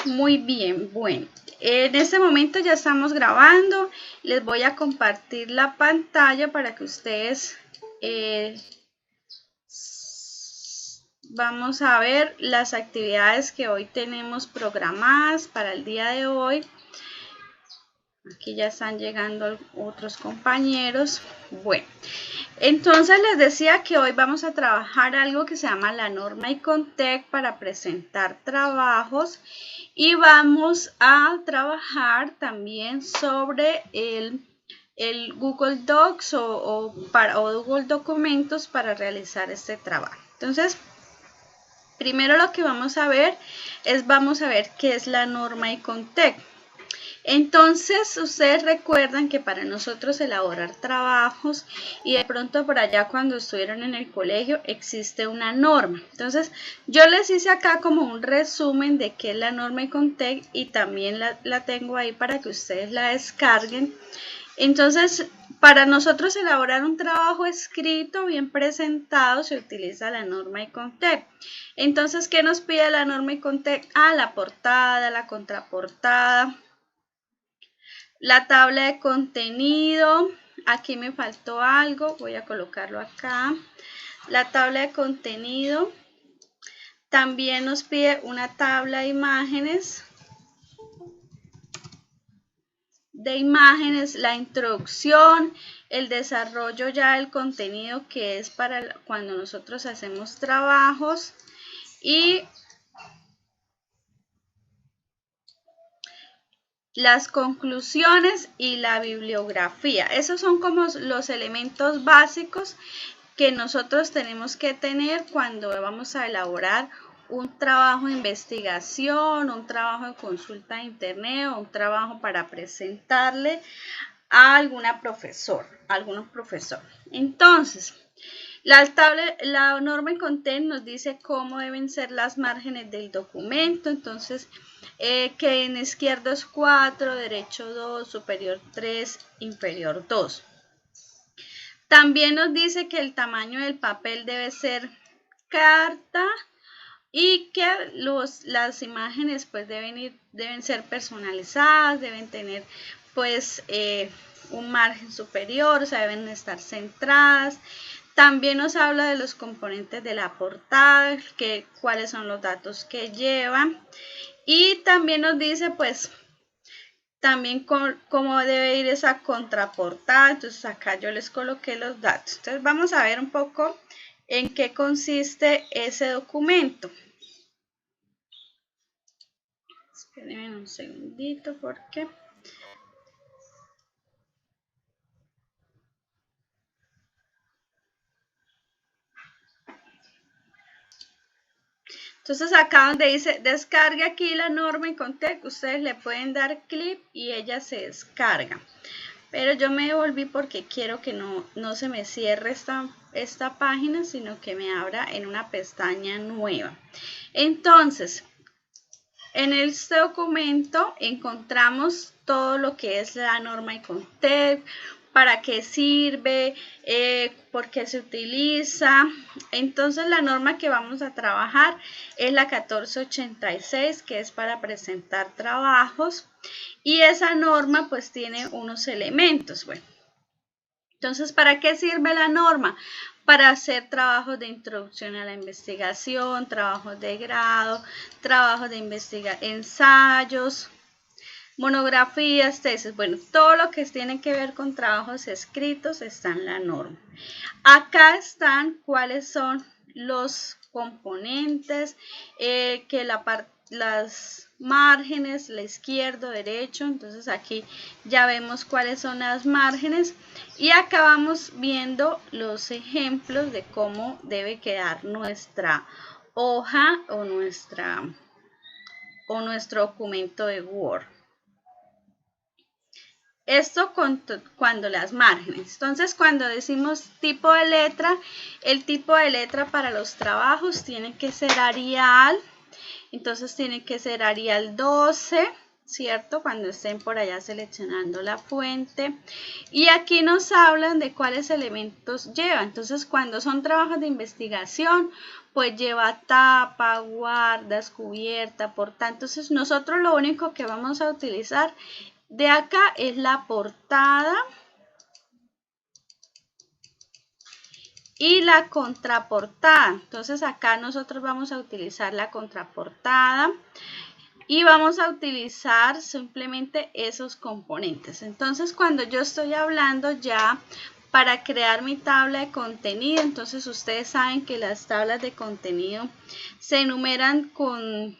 Muy bien, bueno, en este momento ya estamos grabando. Les voy a compartir la pantalla para que ustedes vamos a ver las actividades que hoy tenemos programadas para el día de hoy. Aquí ya están llegando otros compañeros. Bueno, entonces les decía que hoy vamos a trabajar algo que se llama la norma ICONTEC para presentar trabajos y vamos a trabajar también sobre el Google Docs o Google Documentos para realizar este trabajo. Entonces, primero lo que vamos a ver qué es la norma ICONTEC. Entonces, ustedes recuerdan que para nosotros elaborar trabajos y de pronto por allá cuando estuvieron en el colegio existe una norma. Entonces, yo les hice acá como un resumen de qué es la norma ICONTEC y también la tengo ahí para que ustedes la descarguen. Entonces, para nosotros elaborar un trabajo escrito bien presentado se utiliza la norma ICONTEC. Entonces, ¿qué nos pide la norma ICONTEC? La portada, la contraportada, la tabla de contenido. Aquí me faltó algo, voy a colocarlo acá. La tabla de contenido. También nos pide una tabla de imágenes. La introducción, el desarrollo ya del contenido que es para cuando nosotros hacemos trabajos y las conclusiones y la bibliografía. Esos son como los elementos básicos que nosotros tenemos que tener cuando vamos a elaborar un trabajo de investigación, un trabajo de consulta de internet o un trabajo para presentarle a algunos profesores. Entonces, la norma ICONTEC nos dice cómo deben ser las márgenes del documento. Entonces, que en izquierdo es 4, derecho 2, superior 3, inferior 2. También nos dice que el tamaño del papel debe ser carta y que las imágenes pues deben ser personalizadas, deben tener pues un margen superior, o sea, deben estar centradas. También nos habla de los componentes de la portada, cuáles son los datos que llevan. Y también nos dice pues también cómo debe ir esa contraportada. Entonces acá yo les coloqué los datos. Entonces vamos a ver un poco en qué consiste ese documento. Espérenme un segundito porque... Entonces acá donde dice descargue aquí la norma ICONTEC, ustedes le pueden dar clic y ella se descarga. Pero yo me devolví porque quiero que no se me cierre esta página, sino que me abra en una pestaña nueva. Entonces, en este documento encontramos todo lo que es la norma ICONTEC, para qué sirve, por qué se utiliza. Entonces la norma que vamos a trabajar es la 1486, que es para presentar trabajos, y esa norma pues tiene unos elementos. Bueno, entonces, ¿para qué sirve la norma? Para hacer trabajos de introducción a la investigación, trabajos de grado, trabajos de ensayos, monografías, tesis. Bueno, todo lo que tiene que ver con trabajos escritos está en la norma. Acá están cuáles son los componentes, las márgenes, la izquierdo, derecho. Entonces aquí ya vemos cuáles son las márgenes y acá vamos viendo los ejemplos de cómo debe quedar nuestra hoja o nuestro documento de Word. Esto cuando las márgenes. Entonces, cuando decimos tipo de letra, el tipo de letra para los trabajos tiene que ser Arial. Entonces, tiene que ser Arial 12, ¿cierto? Cuando estén por allá seleccionando la fuente. Y aquí nos hablan de cuáles elementos lleva. Entonces, cuando son trabajos de investigación, pues lleva tapa, guardas, cubierta, portada. Entonces, nosotros lo único que vamos a utilizar de acá es la portada y la contraportada. Entonces, acá nosotros vamos a utilizar la contraportada. Y vamos a utilizar simplemente esos componentes. Entonces, cuando yo estoy hablando ya para crear mi tabla de contenido, entonces ustedes saben que las tablas de contenido se enumeran con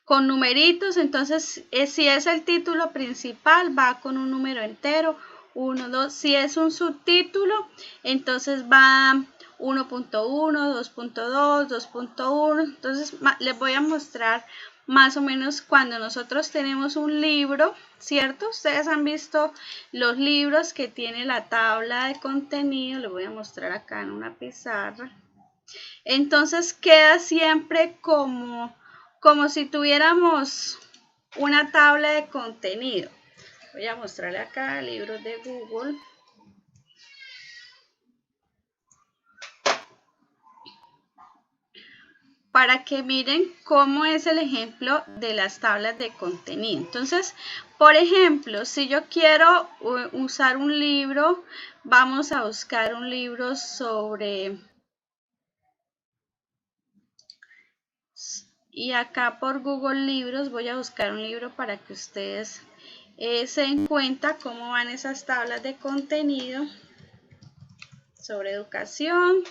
numeritos. Entonces, si es el título principal, va con un número entero, 1, 2. Si es un subtítulo, entonces va 1.1, 2.2, 2.1. Entonces les voy a mostrar más o menos cuando nosotros tenemos un libro, ¿cierto? Ustedes han visto los libros que tiene la tabla de contenido. Les voy a mostrar acá en una pizarra. Entonces queda siempre como si tuviéramos una tabla de contenido. Voy a mostrarle acá libros de Google. Para que miren cómo es el ejemplo de las tablas de contenido. Entonces, por ejemplo, si yo quiero usar un libro, vamos a buscar un libro sobre... Y acá por Google Libros voy a buscar un libro para que ustedes se den cuenta cómo van esas tablas de contenido sobre educación.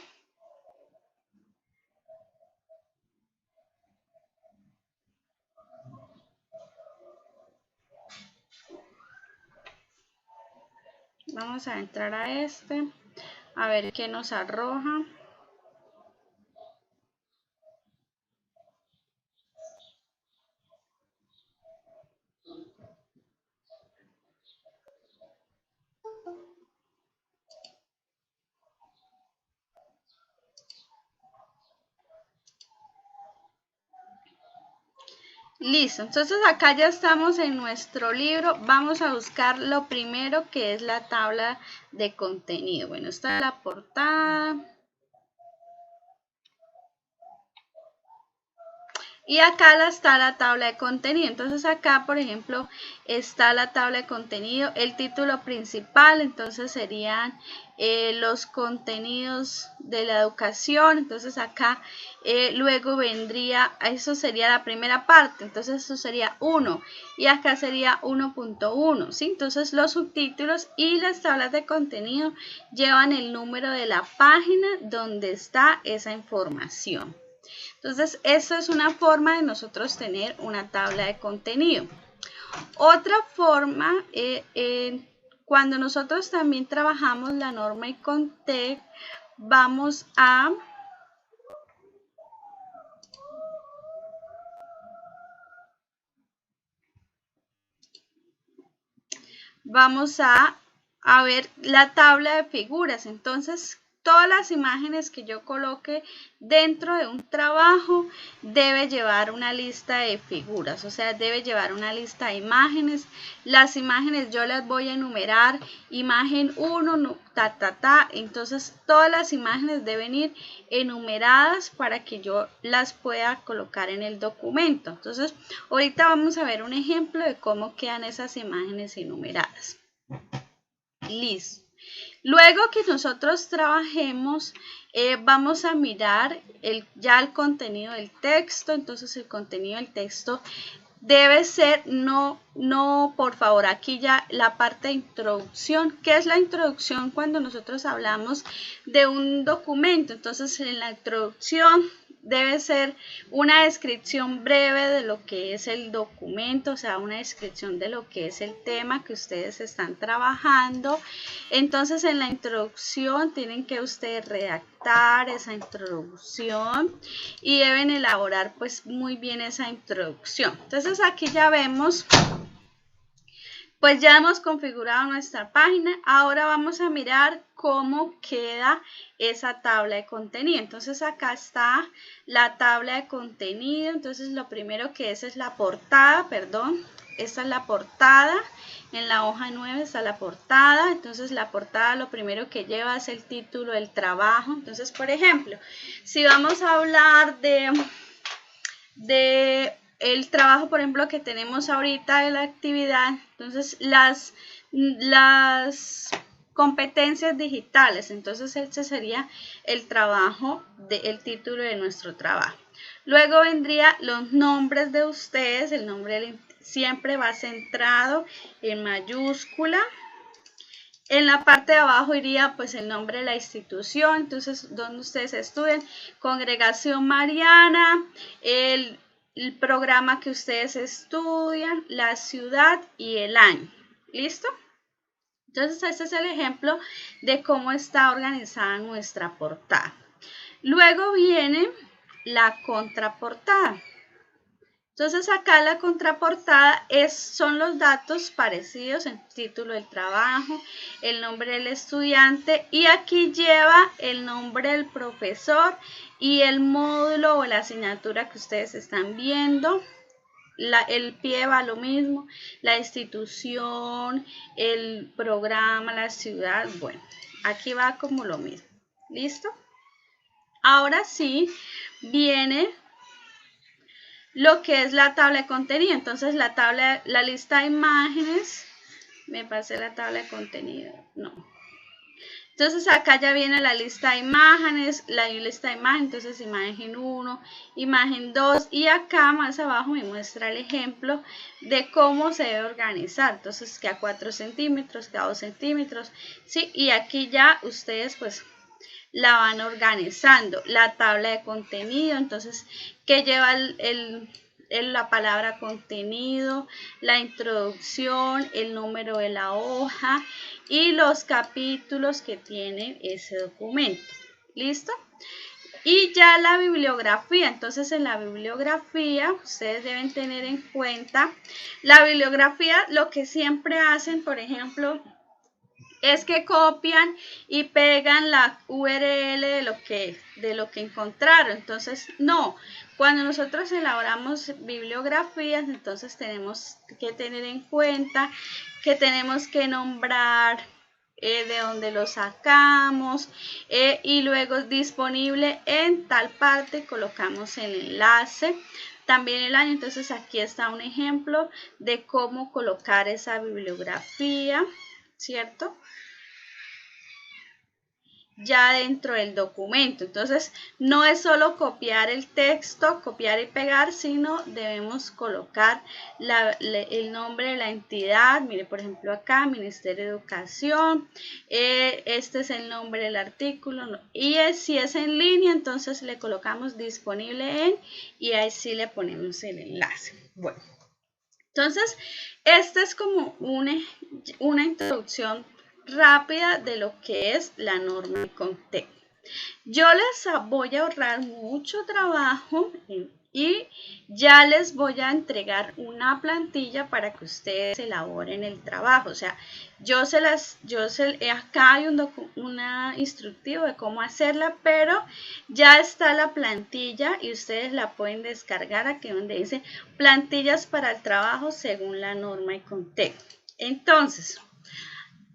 Vamos a entrar a este, a ver qué nos arroja. Listo, entonces acá ya estamos en nuestro libro. Vamos a buscar lo primero que es la tabla de contenido. Bueno, esta es la portada. Y acá está la tabla de contenido. Entonces acá, por ejemplo, está la tabla de contenido, el título principal. Entonces serían los contenidos de la educación. Entonces acá luego vendría, eso sería la primera parte. Entonces eso sería 1 y acá sería 1.1, ¿sí? Entonces los subtítulos y las tablas de contenido llevan el número de la página donde está esa información. Entonces, esa es una forma de nosotros tener una tabla de contenido. Otra forma, cuando nosotros también trabajamos la norma ICONTEC, vamos a ver la tabla de figuras. Entonces, todas las imágenes que yo coloque dentro de un trabajo debe llevar una lista de figuras, o sea, debe llevar una lista de imágenes. Las imágenes yo las voy a enumerar, imagen 1, entonces todas las imágenes deben ir enumeradas para que yo las pueda colocar en el documento. Entonces, ahorita vamos a ver un ejemplo de cómo quedan esas imágenes enumeradas. Listo. Luego que nosotros trabajemos, vamos a mirar ya el contenido del texto. Entonces el contenido del texto debe ser, por favor, aquí ya la parte de introducción. ¿Qué es la introducción cuando nosotros hablamos de un documento? Entonces en la introducción debe ser una descripción breve de lo que es el documento, o sea, una descripción de lo que es el tema que ustedes están trabajando. Entonces, en la introducción tienen que ustedes redactar esa introducción y deben elaborar pues muy bien esa introducción. Entonces, aquí ya vemos Pues ya hemos configurado nuestra página. Ahora vamos a mirar cómo queda esa tabla de contenido. Entonces acá está la tabla de contenido. Entonces lo primero que es la portada, perdón. Esta es la portada. En la hoja 9 está la portada. Entonces la portada lo primero que lleva es el título del trabajo. Entonces, por ejemplo, si vamos a hablar de el trabajo, por ejemplo, que tenemos ahorita de la actividad, entonces las competencias digitales, entonces ese sería el trabajo, el título de nuestro trabajo. Luego vendría los nombres de ustedes, el nombre siempre va centrado en mayúscula. En la parte de abajo iría pues el nombre de la institución, entonces donde ustedes estudian, Congregación Mariana, el programa que ustedes estudian, la ciudad y el año. ¿Listo? Entonces este es el ejemplo de cómo está organizada nuestra portada. Luego viene la contraportada. Entonces acá la contraportada son los datos parecidos, el título del trabajo, el nombre del estudiante y aquí lleva el nombre del profesor y el módulo o la asignatura que ustedes están viendo. El pie va lo mismo, la institución, el programa, la ciudad, bueno, aquí va como lo mismo. ¿Listo? Ahora sí viene lo que es la tabla de contenido. Entonces la lista de imágenes, me pasé la tabla de contenido, no. Entonces acá ya viene la lista de imágenes, entonces imagen 1, imagen 2 y acá más abajo me muestra el ejemplo de cómo se debe organizar. Entonces que a 4 centímetros, que a 2 centímetros, ¿sí? Y aquí ya ustedes pues la van organizando. La tabla de contenido, entonces, ¿qué lleva la palabra contenido? La introducción, el número de la hoja y los capítulos que tiene ese documento. ¿Listo? Y ya la bibliografía, entonces en la bibliografía ustedes deben tener en cuenta, la bibliografía lo que siempre hacen, por ejemplo, es que copian y pegan la URL de lo que encontraron. Entonces, no, cuando nosotros elaboramos bibliografías, entonces tenemos que tener en cuenta que tenemos que nombrar de dónde lo sacamos y luego disponible en tal parte, colocamos el enlace. También el año, entonces aquí está un ejemplo de cómo colocar esa bibliografía, ¿cierto? Ya dentro del documento. Entonces, no es solo copiar el texto, copiar y pegar, sino debemos colocar el nombre de la entidad. Mire, por ejemplo, acá, Ministerio de Educación. Este es el nombre del artículo. Y si es en línea, entonces le colocamos disponible en y ahí sí le ponemos el enlace. Bueno, entonces, esta es como una introducción rápida de lo que es la norma de Conté. Yo les voy a ahorrar mucho trabajo y ya les voy a entregar una plantilla para que ustedes elaboren el trabajo. O sea, acá hay un instructivo de cómo hacerla, pero ya está la plantilla y ustedes la pueden descargar aquí donde dice plantillas para el trabajo según la norma de Conté. Entonces,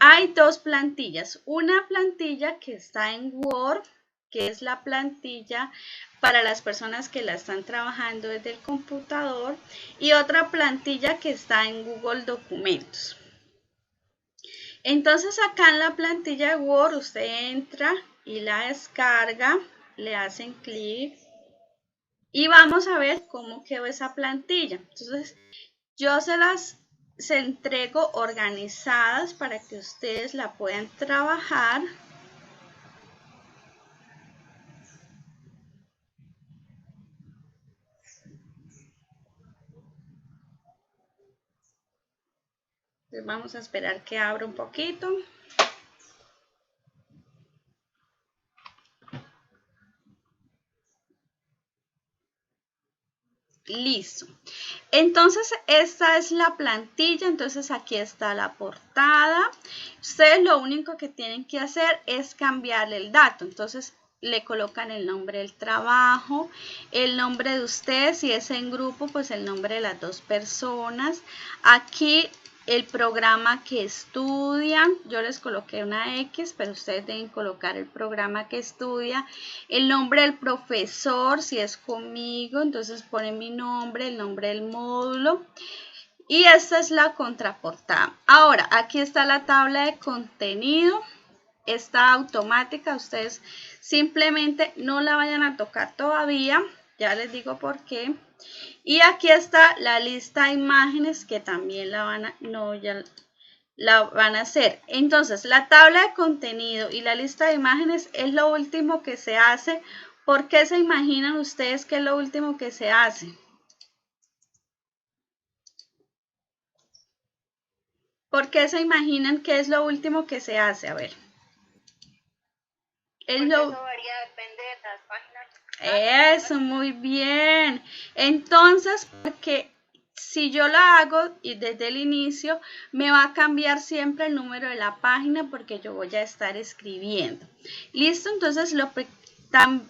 hay dos plantillas. Una plantilla que está en Word, que es la plantilla para las personas que la están trabajando desde el computador, y otra plantilla que está en Google Documentos. Entonces acá en la plantilla de Word usted entra y la descarga, le hacen clic y vamos a ver cómo quedó esa plantilla. Entonces yo se entrego organizadas para que ustedes la puedan trabajar. Entonces vamos a esperar que abra un poquito. Listo. Entonces, esta es la plantilla. Entonces, aquí está la portada. Ustedes lo único que tienen que hacer es cambiarle el dato. Entonces, le colocan el nombre del trabajo, el nombre de ustedes, si es en grupo, pues el nombre de las dos personas. Aquí el programa que estudian, yo les coloqué una X, pero ustedes deben colocar el programa que estudia, el nombre del profesor, si es conmigo, entonces ponen mi nombre, el nombre del módulo. Y esta es la contraportada. Ahora, aquí está la tabla de contenido. Está automática, ustedes simplemente no la vayan a tocar todavía, ya les digo por qué. Y aquí está la lista de imágenes que también la van a hacer. Entonces, la tabla de contenido y la lista de imágenes es lo último que se hace. ¿Por qué se imaginan ustedes que es lo último que se hace? ¿Por qué se imaginan que es lo último que se hace? A ver. Eso varía, depende de las páginas. Eso, muy bien. Entonces, porque si yo la hago y desde el inicio, me va a cambiar siempre el número de la página porque yo voy a estar escribiendo. Listo, entonces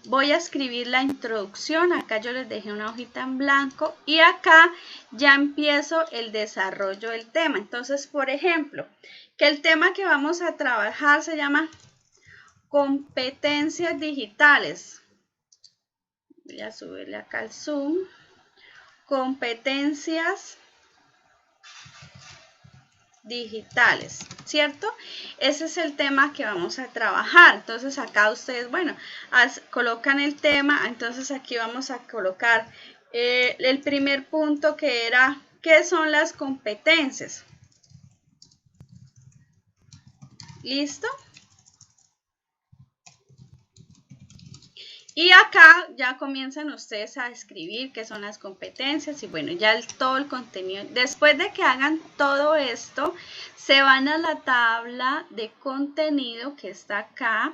voy a escribir la introducción. Acá yo les dejé una hojita en blanco y acá ya empiezo el desarrollo del tema. Entonces, por ejemplo, que el tema que vamos a trabajar se llama competencias digitales. Voy a subirle acá el zoom. Competencias digitales, ¿cierto? Ese es el tema que vamos a trabajar. Entonces acá ustedes, bueno, colocan el tema. Entonces aquí vamos a colocar el primer punto que era, ¿qué son las competencias? ¿Listo? Y acá ya comienzan ustedes a escribir qué son las competencias y bueno, ya todo el contenido. Después de que hagan todo esto, se van a la tabla de contenido que está acá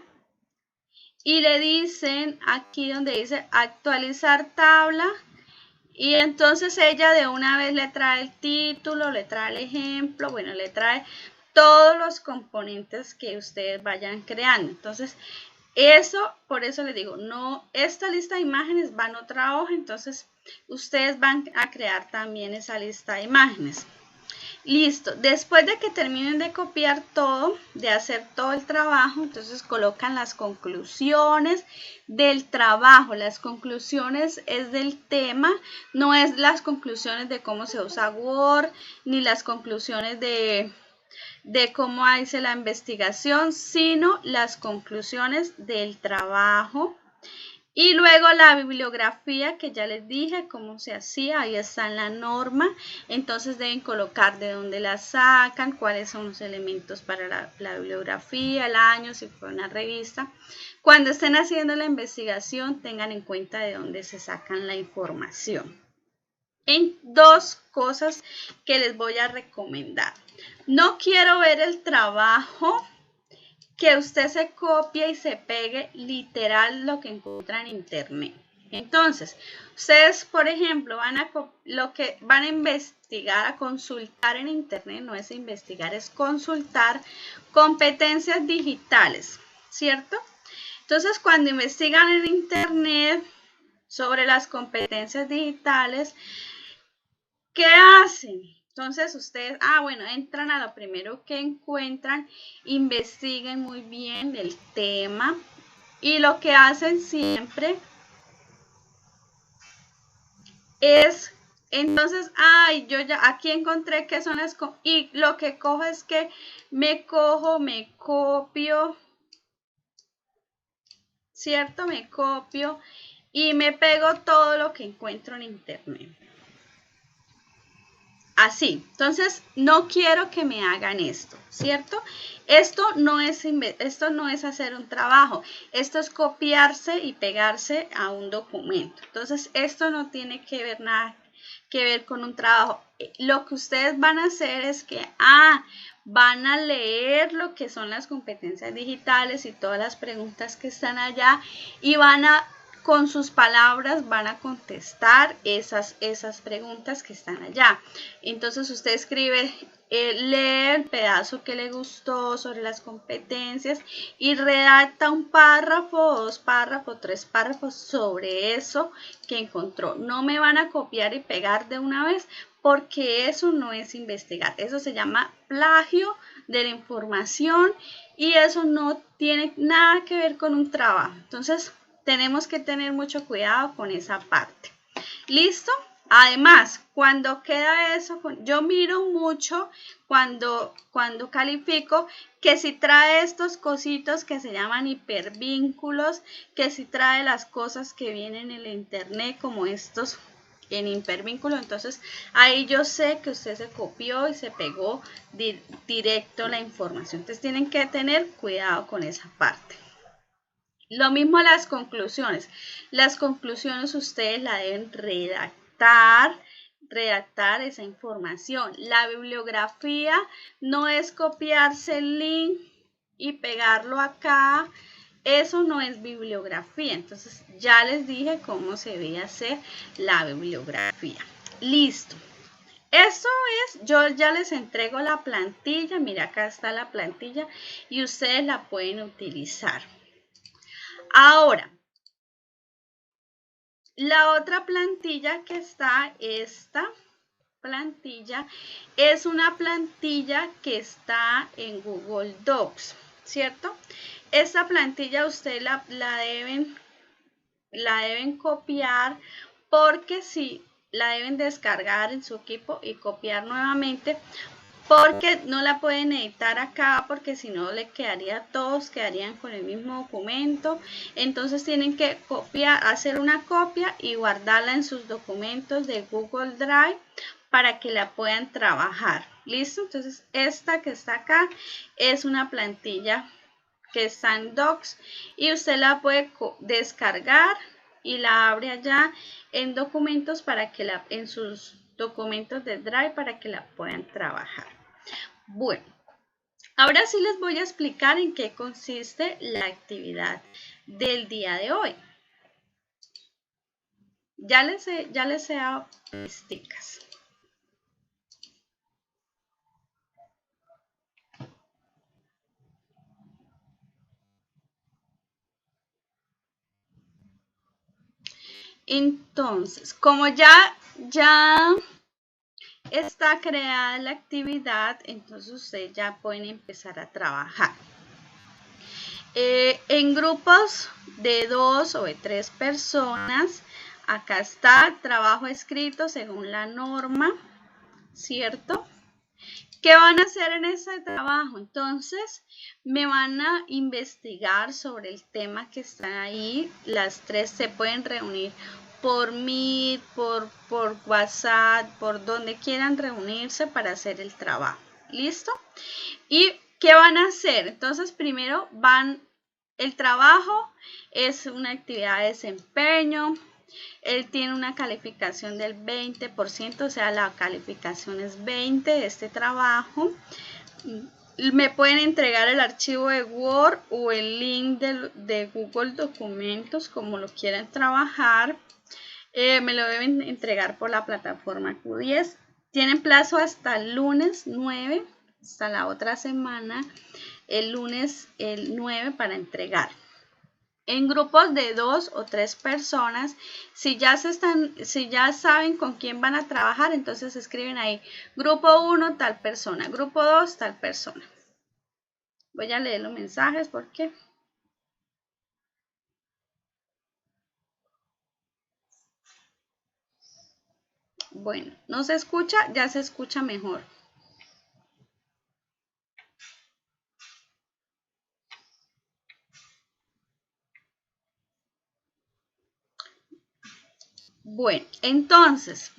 y le dicen aquí donde dice actualizar tabla y entonces ella de una vez le trae el título, le trae el ejemplo, bueno, le trae todos los componentes que ustedes vayan creando. Entonces, por eso les digo, no, esta lista de imágenes va en otra hoja, entonces ustedes van a crear también esa lista de imágenes. Listo, después de que terminen de copiar todo, de hacer todo el trabajo, entonces colocan las conclusiones del trabajo. Las conclusiones es del tema, no es las conclusiones de cómo se usa Word, ni las conclusiones de cómo hace la investigación, sino las conclusiones del trabajo. Y luego la bibliografía que ya les dije cómo se hacía, ahí está en la norma. Entonces deben colocar de dónde la sacan, cuáles son los elementos para la bibliografía, el año, si fue una revista. Cuando estén haciendo la investigación, tengan en cuenta de dónde se sacan la información. En dos cosas que les voy a recomendar. No quiero ver el trabajo que usted se copie y se pegue literal lo que encuentra en internet. Entonces, ustedes, por ejemplo, lo que van a investigar, a consultar en internet, no es investigar, es consultar competencias digitales, ¿cierto? Entonces, cuando investigan en internet sobre las competencias digitales, ¿qué hacen? Entonces ustedes, bueno, entran a lo primero que encuentran, investiguen muy bien el tema y lo que hacen siempre es, entonces, yo ya aquí encontré que son las, y lo que cojo es que me copio, ¿cierto? Me copio y me pego todo lo que encuentro en internet. Así, entonces no quiero que me hagan esto, ¿cierto? Esto no es hacer un trabajo, esto es copiarse y pegarse a un documento. Entonces, esto no tiene que ver nada que ver con un trabajo. Lo que ustedes van a hacer es que, van a leer lo que son las competencias digitales y todas las preguntas que están allá y van a con sus palabras van a contestar esas preguntas que están allá. Entonces usted escribe, lee el pedazo que le gustó sobre las competencias y redacta un párrafo, 2 párrafos, 3 párrafos sobre eso que encontró. No me van a copiar y pegar de una vez porque eso no es investigar. Eso se llama plagio de la información y eso no tiene nada que ver con un trabajo. Entonces, tenemos que tener mucho cuidado con esa parte. ¿Listo? Además, cuando queda eso, yo miro mucho cuando califico que si trae estos cositos que se llaman hipervínculos, que si trae las cosas que vienen en el internet como estos en hipervínculo, entonces ahí yo sé que usted se copió y se pegó directo la información. Entonces tienen que tener cuidado con esa parte. Lo mismo las conclusiones. Las conclusiones ustedes la deben redactar esa información. La bibliografía no es copiarse el link y pegarlo acá. Eso no es bibliografía. Entonces ya les dije cómo se debe hacer la bibliografía. Listo. Eso es, yo ya les entrego la plantilla. Mira, acá está la plantilla y ustedes la pueden utilizar. Ahora, la otra plantilla que está, esta plantilla, es una plantilla que está en Google Docs, ¿cierto? Esta plantilla ustedes la deben copiar porque si la deben descargar en su equipo y copiar nuevamente porque no la pueden editar acá porque si no le quedaría, todos quedarían con el mismo documento. Entonces tienen que copiar, hacer una copia y guardarla en sus documentos de Google Drive para que la puedan trabajar. ¿Listo? Entonces esta que está acá es una plantilla que está en Docs y usted la puede descargar y la abre allá en documentos para que en sus documentos de Drive para que la puedan trabajar. Bueno, ahora sí les voy a explicar en qué consiste la actividad del día de hoy. Ya les he dado pistas. Entonces, como ya está creada la actividad, entonces ustedes ya pueden empezar a trabajar. En grupos de 2 o de 3 personas, acá está trabajo escrito según la norma, ¿cierto? ¿Qué van a hacer en ese trabajo? Entonces, me van a investigar sobre el tema que está ahí. Las 3 se pueden reunir por Meet, por WhatsApp, por donde quieran reunirse para hacer el trabajo. ¿Listo? ¿Y qué van a hacer? Entonces, primero el trabajo es una actividad de desempeño. Él tiene una calificación del 20%, o sea, la calificación es 20 de este trabajo. Me pueden entregar el archivo de Word o el link de Google Documentos, como lo quieran trabajar. Me lo deben entregar por la plataforma Q10. Tienen plazo hasta el lunes 9, hasta la otra semana, el lunes el 9 para entregar. En grupos de 2 o 3 personas, si ya saben con quién van a trabajar, entonces escriben ahí, grupo 1 tal persona, grupo 2 tal persona. Voy a leer los mensajes porque... Bueno, no se escucha, ya se escucha mejor. Bueno, entonces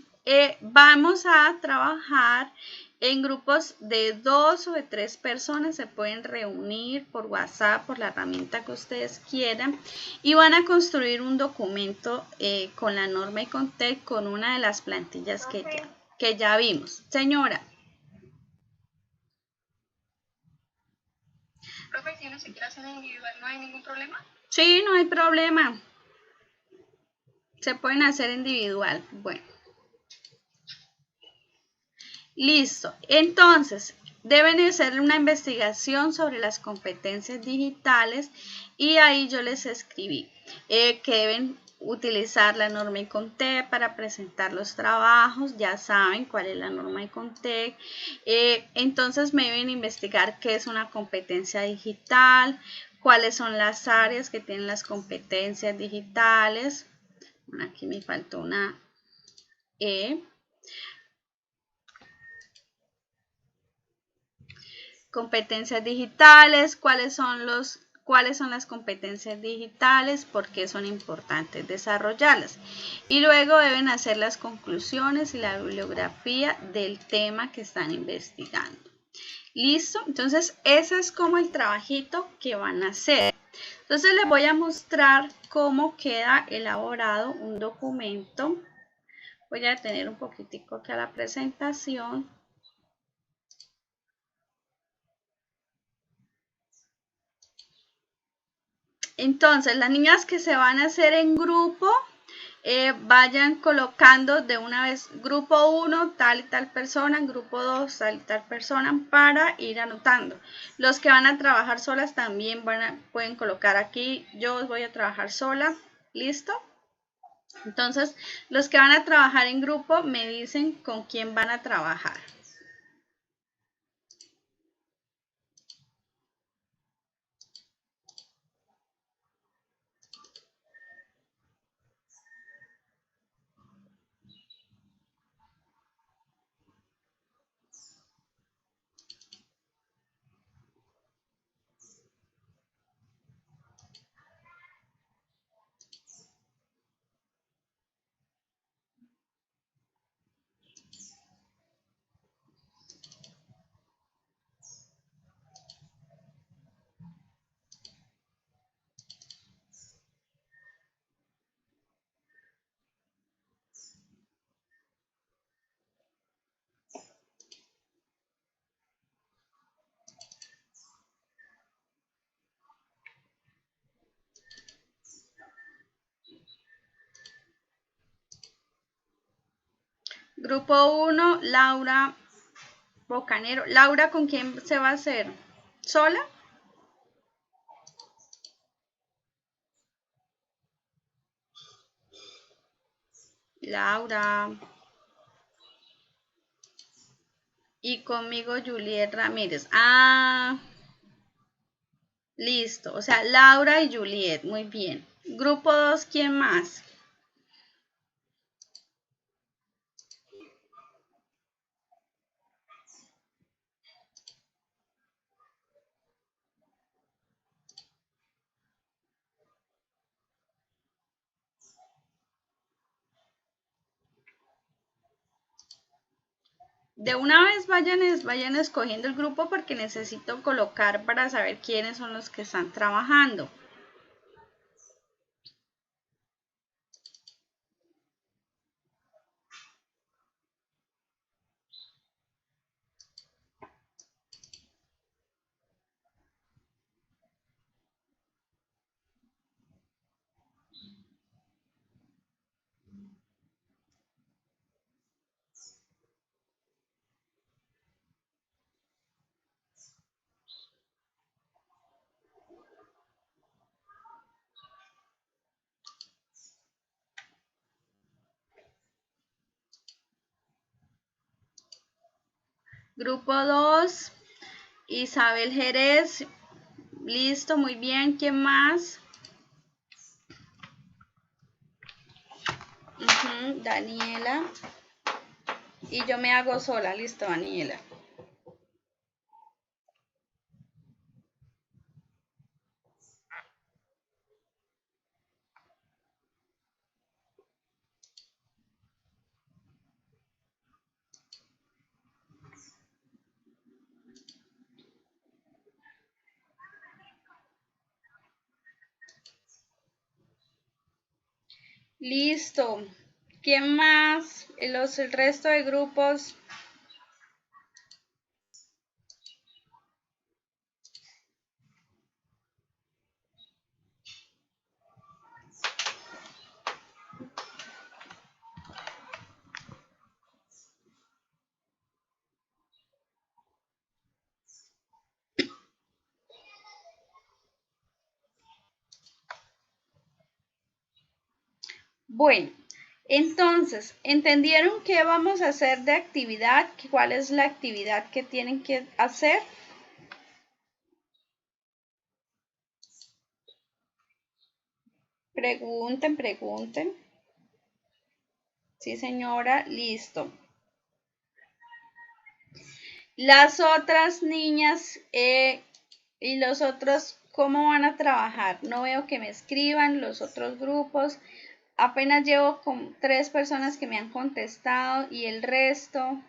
vamos a trabajar en grupos de 2 o de 3 personas. Se pueden reunir por WhatsApp, por la herramienta que ustedes quieran y van a construir un documento con la norma y Icontec con una de las plantillas que ya vimos. Señora. Profe, si uno se quiere hacer individual, ¿no hay ningún problema? Sí, no hay problema. Se pueden hacer individual. Bueno. Listo. Entonces, deben hacer una investigación sobre las competencias digitales y ahí yo les escribí que deben utilizar la norma ICONTEC para presentar los trabajos. Ya saben cuál es la norma ICONTEC. Entonces me deben investigar qué es una competencia digital, cuáles son las áreas que tienen las competencias digitales. Aquí me faltó una E. Competencias digitales, cuáles son las competencias digitales, por qué son importantes desarrollarlas. Y luego deben hacer las conclusiones y la bibliografía del tema que están investigando. ¿Listo? Entonces, ese es como el trabajito que van a hacer. Entonces, les voy a mostrar cómo queda elaborado un documento. Voy a tener un poquitico acá la presentación. Entonces, las niñas que se van a hacer en grupo, vayan colocando de una vez grupo 1, tal y tal persona, grupo 2, tal y tal persona, para ir anotando. Los que van a trabajar solas también pueden colocar aquí, yo voy a trabajar sola, ¿listo? Entonces, los que van a trabajar en grupo me dicen con quién van a trabajar. Grupo 1, Laura Bocanero. Laura, ¿con quién se va a hacer? ¿Sola? Laura. Y conmigo Juliet Ramírez. Ah, listo. O sea, Laura y Juliet. Muy bien. Grupo 2, ¿quién más? De una vez vayan escogiendo el grupo porque necesito colocar para saber quiénes son los que están trabajando. Grupo 2, Isabel Jerez. Listo, muy bien. ¿Quién más? Daniela. Y yo me hago sola. Listo, Daniela. Listo. ¿Quién más? El resto de grupos. Bueno, entonces, ¿entendieron qué vamos a hacer de actividad? ¿Cuál es la actividad que tienen que hacer? Pregunten, pregunten. Sí, señora, listo. Las otras niñas y los otros, ¿cómo van a trabajar? No veo que me escriban los otros grupos. Apenas llevo con 3 personas que me han contestado y el resto.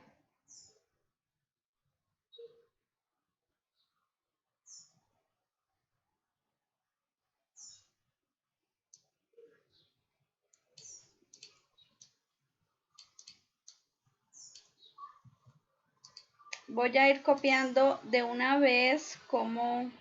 Voy a ir copiando de una vez cómo